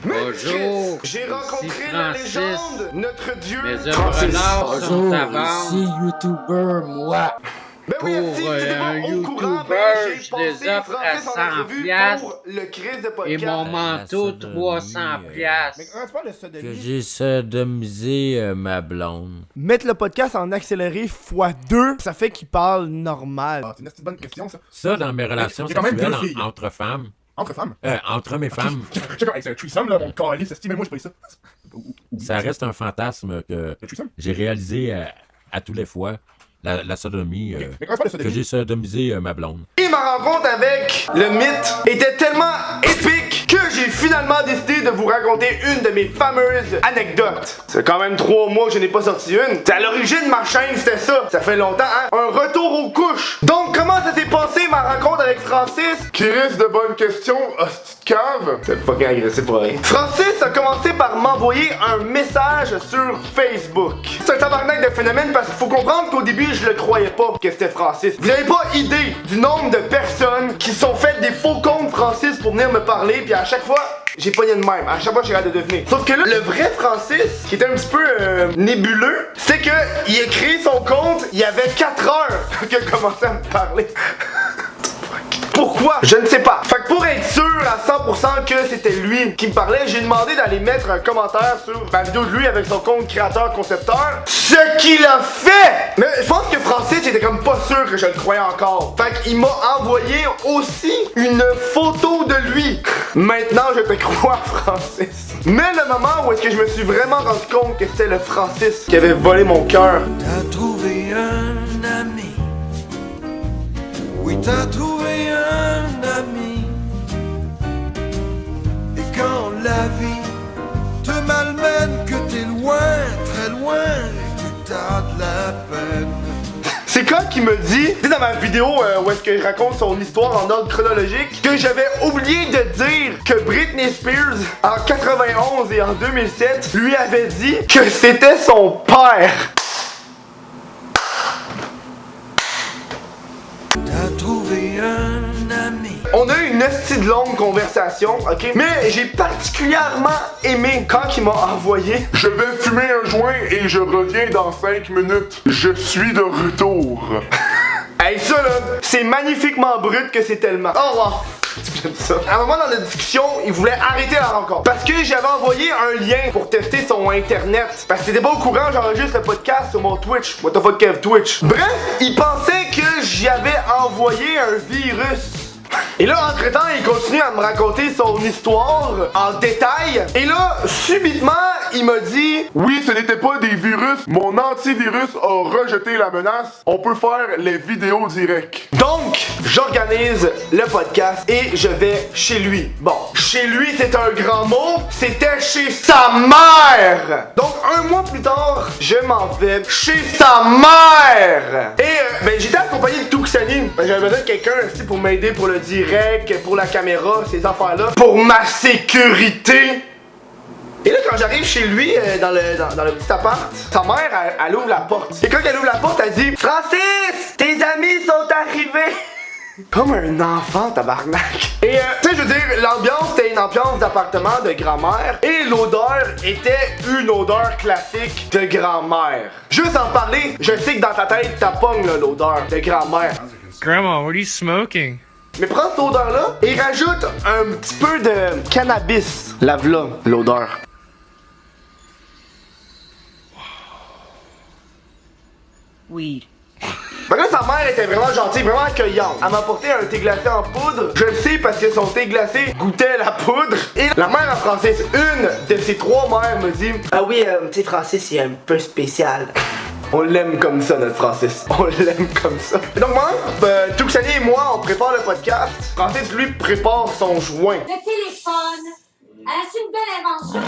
Bonjour, J'ai rencontré ici la Francis. légende, notre dieu Mes œuvres Francis. l'art sont Bonjour, à vendre. ici YouTuber, moi. Ben oui, Pour, si vous n'êtes pas un au courant, YouTuber, ben j'ai je passé les offre à Francis en 100 entrevue piastres pour le Chris de Et podcast. mon manteau, La sodomie, 300 piastres. Mais quand tu parles de Que sodomie, j'ai sodomisé ma blonde. mettre le podcast en accéléré x2, ça fait qu'il parle normal. Ah, c'est une assez bonne question, ça. Ça, dans mes relations J'ai quand même sexuelles deux filles. entre femmes. Entre femmes. Entre hommes et femmes. J'ai comme, hey, c'est un threesome, là, mon calice, mais moi, j'ai pas dit ça. Ça reste un fantasme que Le threesome? j'ai réalisé à tous les fois. La sodomie. Mais quand tu parles de Que sodomie, j'ai sodomisé ma blonde. Et ma rencontre avec le mythe était tellement épique que j'ai finalement décidé de vous raconter une de mes fameuses anecdotes. C'est quand même 3 mois que je n'ai pas sorti une. C'est à l'origine de ma chaîne, c'était ça. Ça fait longtemps, hein? Un retour aux couches. Donc, comment ça s'est passé ma rencontre avec Francis? qui risque de bonnes questions, hostie de cave. C'est fucking agressif pour rien. Francis a commencé par m'envoyer un message sur Facebook. C'est un tabarnak de phénomène parce qu'il faut comprendre qu'au début, je le croyais pas que c'était Francis. Vous avez pas idée du nombre de personnes qui sont faites des faux comptes Francis pour venir me parler, puis à chaque fois, j'ai pogné de même. À chaque fois, j'ai hâte de deviner. Sauf que là, le vrai Francis, qui était un petit peu nébuleux, c'est que il a créé son compte, il y avait 4 heures qu'il a commencé à me parler. Pourquoi? Je ne sais pas. Fait que pour être sûr à 100% que c'était lui qui me parlait, j'ai demandé d'aller mettre un commentaire sur ma vidéo de lui avec son compte créateur-concepteur. Ce qu'il a fait! Mais je pense que Francis était comme pas sûr que je le croyais encore. Fait qu'il m'a envoyé aussi une photo de lui. Maintenant, je te crois, Francis. Mais le moment où est-ce que je me suis vraiment rendu compte que c'était le Francis qui avait volé mon cœur, T'as trouvé un ami. Oui, t'as trouvé un ami. Et quand la vie te malmène, que t'es loin, très loin, et que t'as de la peine. c'est quand qu'il me dit, tu sais dans ma vidéo où est-ce que je raconte son histoire en ordre chronologique, que j'avais oublié de dire que Britney Spears, en 91 et en 2007, lui avait dit que c'était son père. T'as trouvé un ami. On a eu une hostie de longue conversation, ok? Mais j'ai particulièrement aimé quand il m'a envoyé. Je vais fumer un joint et je reviens dans 5 minutes. Je suis de retour. Hey, ça là, c'est magnifiquement brut que c'est tellement. Oh wow! J'aime ça. À un moment dans la discussion, il voulait arrêter la rencontre. Parce que j'avais envoyé un lien pour tester son internet. Parce que t'étais pas au courant, j'enregistre le podcast sur mon Twitch. What the fuck, Kev, Twitch. Bref, il pensait que j'avais envoyé un virus. Et là, entre-temps, il continue à me raconter son histoire en détail. Et là, subitement, il m'a dit... Oui, ce n'était pas des virus. Mon antivirus a rejeté la menace. On peut faire les vidéos directes. Donc, j'organise le podcast et je vais chez lui. Bon, chez lui, c'est un grand mot. C'était chez sa mère. Donc, 1 mois plus tard, je m'en vais chez sa mère. Et, ben, j'étais accompagné de Tuxani. Ben, j'avais besoin de quelqu'un aussi pour m'aider pour le direct, pour la caméra, ces affaires-là. Pour ma sécurité. Et là, quand j'arrive chez lui, dans le petit appart, sa mère, elle ouvre la porte. Et quand elle ouvre la porte, elle dit « Francis, tes amis sont arrivés! » Comme un enfant, tabarnak. Et tu sais, je veux dire, l'ambiance, c'était une ambiance d'appartement de grand-mère. Et l'odeur était une odeur classique de grand-mère. Juste en parler, je sais que dans ta tête, t'as pogné l'odeur de grand-mère. Grandma, what are you smoking? Mais prends cette odeur-là et rajoute un petit peu de cannabis. Lave-la, l'odeur. Weed. Fait que là, sa mère était vraiment gentille, vraiment accueillante. Elle m'a apporté un thé glacé en poudre. Je le sais parce que son thé glacé goûtait la poudre. Et la mère à Francis, une de ses 3 mères, me dit « Ah oui, tu sais, Francis, il est un peu spécial. » On l'aime comme ça, notre Francis. On l'aime comme ça. Et donc moi, Tuxani et moi, on prépare le podcast. Francis, lui, prépare son joint. Le téléphone, c'est une belle invention.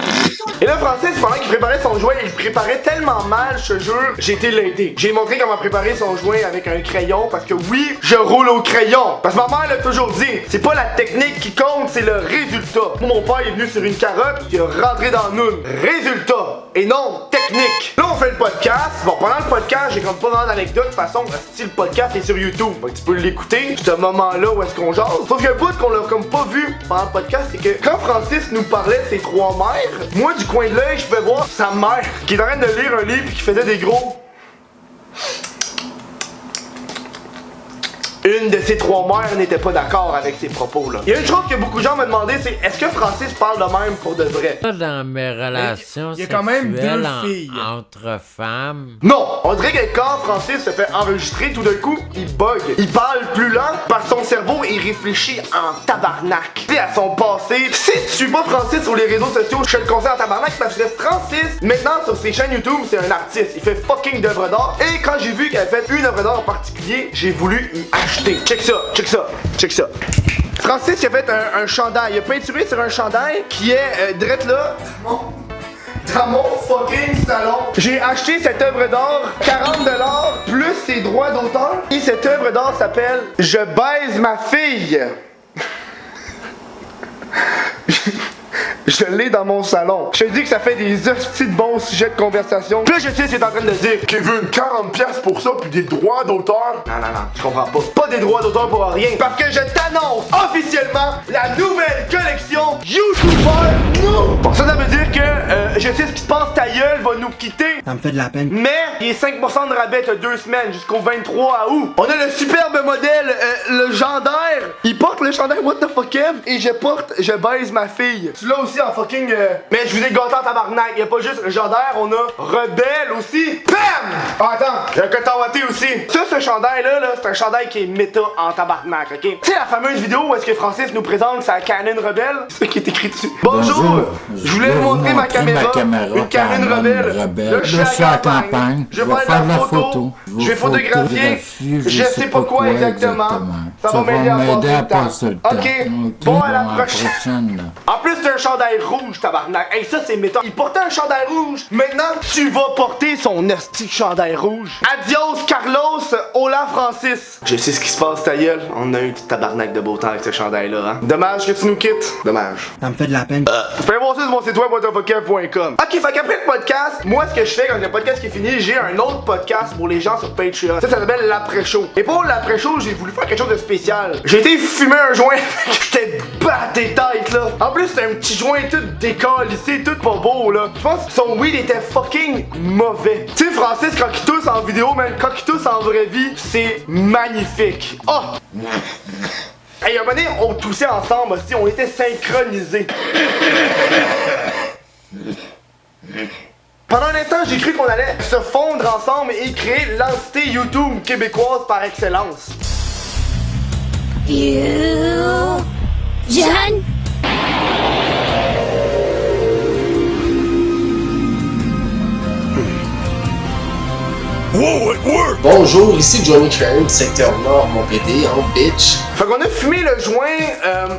Et là, Francis, pendant qu'il préparait son joint, il préparait tellement mal, je te jure, j'ai été l'aider. J'ai montré comment préparer son joint avec un crayon, parce que oui, je roule au crayon. Parce que ma mère l'a toujours dit, c'est pas la technique qui compte, c'est le résultat. Moi, mon père est venu sur une carotte, il a rentré dans nous. Résultat, et non technique. Là, on fait le podcast. Bon, pendant le podcast, j'ai comme pas vraiment d'anecdote. De toute façon, si le podcast est sur YouTube, donc tu peux l'écouter. Ce moment-là où est-ce qu'on jase. Sauf qu'il y a un bout qu'on l'a comme pas vu pendant le podcast, c'est que quand Francis nous parlait de ses trois mères, moi, du coin de l'œil, je pouvais voir sa mère qui est en train de lire un livre et qui faisait des gros. Une de ces trois mères n'était pas d'accord avec ses propos là. Il y a une chose que beaucoup de gens me demandaient, c'est est-ce que Francis parle de même pour de vrai? Dans mes relations il y a quand même sexuelles deux filles. entre femmes. Non! On dirait que quand Francis se fait enregistrer, tout d'un coup, il bug. Il parle plus lent parce que son cerveau, il réfléchit en tabarnak. Tu sais, à son passé. Si tu suis pas Francis sur les réseaux sociaux, je te le conseille en tabarnak parce que Francis, maintenant sur ses chaînes YouTube, c'est un artiste. Il fait fucking d'œuvres d'art. Et quand j'ai vu qu'il avait fait une œuvre d'art en particulier, j'ai voulu y acheter. Check ça, check ça, check ça. Francis il a fait un chandail. Il a peinturé sur un chandail qui est direct là. Dans mon fucking salon. J'ai acheté cette œuvre d'art 40$ plus ses droits d'auteur. Et cette œuvre d'art s'appelle Je baise ma fille. Je l'ai dans mon salon. Je te dis que ça fait des hosties de bons sujets de conversation. Puis là, je sais ce qu'il est en train de dire. Kevin, 40$ pour ça, puis des droits d'auteur? Non, je comprends pas. Pas des droits d'auteur pour rien. Parce que je t'annonce officiellement la nouvelle collection YouTuber Nous. Bon, ça veut dire que je sais ce qui se passe, ta gueule va nous quitter. Ça me fait de la peine. Mais il est 5% de rabais, t'as 2 semaines jusqu'au 23 août. On a le superbe modèle, le gendaire. Il porte le chandail What the fuck Kev et je baise ma fille. Tu l'as aussi en fucking Mais je vous ai gâté en tabarnak. Y'a pas juste le gendaire, on a Rebelle aussi. BAM! Ah, attends, y'a un coton-watté aussi. Ça, ce chandail-là, c'est un chandail qui est méta en tabarnak, ok? Tu sais la fameuse vidéo où est-ce que Francis nous présente sa Canon Rebelle? C'est ça qui est écrit dessus. Bonjour! Je voulais vous montrer ma caméra. Une Canon Rebelle. Là, je suis à la campagne. Je vais faire de la photo. Je vais photographier. Je sais pas quoi exactement. Ça va m'aider à passer le temps. Ok, bon, à la prochaine. En plus, c'est un chandail rouge, tabarnak. Hey, ça, c'est méta. Il portait un chandail rouge. Maintenant, tu vas porter son esti chandail rouge. Adios, Carlos. Hola, Francis. Je sais ce qui se passe, ta gueule. On a eu du tabarnak de beau temps avec ce chandail-là, hein. Dommage que tu nous quittes. Dommage. Ça me fait de la peine. Vous pouvez voir ça sur mon site web whatthefucker.com. Ok, fait qu'après le podcast, moi, ce que je fais quand le podcast qui est fini, j'ai un autre podcast pour les gens sur Patreon. Ça s'appelle l'après-show. Et pour l'après-show, j'ai voulu faire quelque chose de spécial. J'ai été fumer un joint. J'étais batté tête, là. En plus, c'était un petit joint tout décalissé, tout pas beau, là. Je pense que son weed était fucking mauvais. Tu sais, Francis, quand il tousse en vidéo, même quand il tousse en vraie vie, c'est magnifique. Oh! Hey, un moment donné, on toussait ensemble aussi, on était synchronisés. Pendant un instant, j'ai cru qu'on allait se fondre ensemble et créer l'entité YouTube québécoise par excellence. John? Bonjour, ici Johnny Crane, secteur nord, mon PD, en bitch. Fait qu'on a fumé le joint,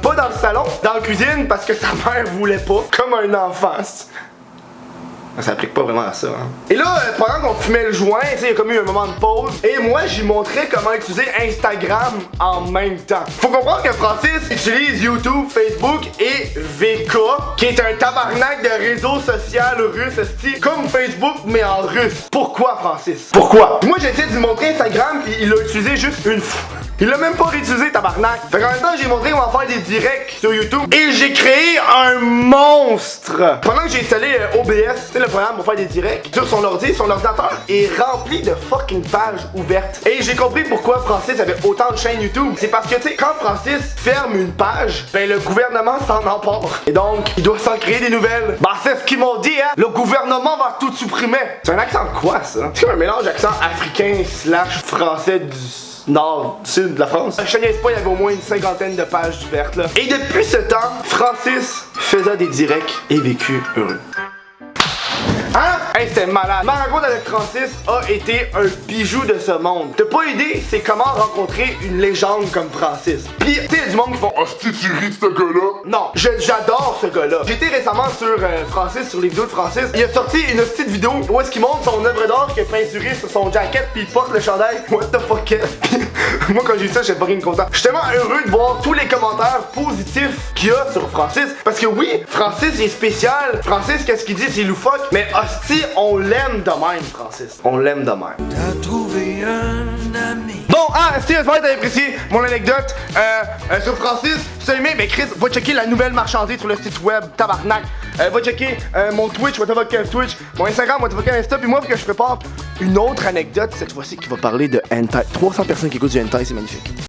pas dans le salon, dans la cuisine, parce que sa mère voulait pas, comme un enfant. Ça s'applique pas vraiment à ça, hein. Et là, pendant qu'on fumait le joint, tu sais, il y a comme eu un moment de pause. Et moi, j'y montrais comment utiliser Instagram en même temps. Faut comprendre que Francis utilise YouTube, Facebook et VK, qui est un tabarnak de réseau social russe, style comme Facebook, mais en russe. Pourquoi, Francis? Pourquoi? Moi, j'ai essayé de lui montrer Instagram, puis il l'a utilisé juste une fois. Il l'a même pas réutilisé, tabarnak. Fait qu'en même temps, j'ai montré comment faire des directs sur YouTube. Et j'ai créé un monstre. Pendant que j'ai installé OBS, c'est le programme pour faire des directs, sur son ordi, son ordinateur est rempli de fucking pages ouvertes. Et j'ai compris pourquoi Francis avait autant de chaînes YouTube. C'est parce que, tu sais, quand Francis ferme une page, ben le gouvernement s'en empare. Et donc, il doit s'en créer des nouvelles. Bah, c'est ce qu'ils m'ont dit, hein. Le gouvernement va tout supprimer. C'est un accent de quoi, ça? C'est comme un mélange d'accent africain / français du nord, sud de la France. Je ne sais pas, il y avait au moins une 50aine de pages ouvertes là. Et depuis ce temps, Francis faisait des directs et vécut heureux. Hein? Hey, c'était malade. Ma rencontre avec Francis a été un bijou de ce monde. T'as pas idée, c'est comment rencontrer une légende comme Francis. Pis, tu sais, y a du monde qui font Hostie, tu ris de ce gars-là? non, j'adore ce gars-là. J'étais récemment sur Francis, sur les vidéos de Francis. Il a sorti une petite vidéo où est-ce qu'il montre son œuvre d'art qu'il a peinturé sur son jacket puis il porte le chandail. What the fuck? Moi, quand j'ai vu ça, j'étais pas rien content. Je suis tellement heureux de voir tous les commentaires positifs qu'il y a sur Francis. Parce que oui, Francis est spécial. Francis, qu'est-ce qu'il dit, c'est loufoque. Mais hostie, on l'aime de même, Francis. On l'aime de même. T'as trouvé un ami. Bon, si j'espère que t'as apprécié mon anecdote sur Francis. Si t'as aimé, ben Chris, va checker la nouvelle marchandise sur le site web, tabarnak. Va checker mon Twitch, Twitch, mon Instagram, Insta, puis moi, faut que je prépare une autre anecdote cette fois-ci qui va parler de hentai. 300 personnes qui écoutent du hentai, c'est magnifique.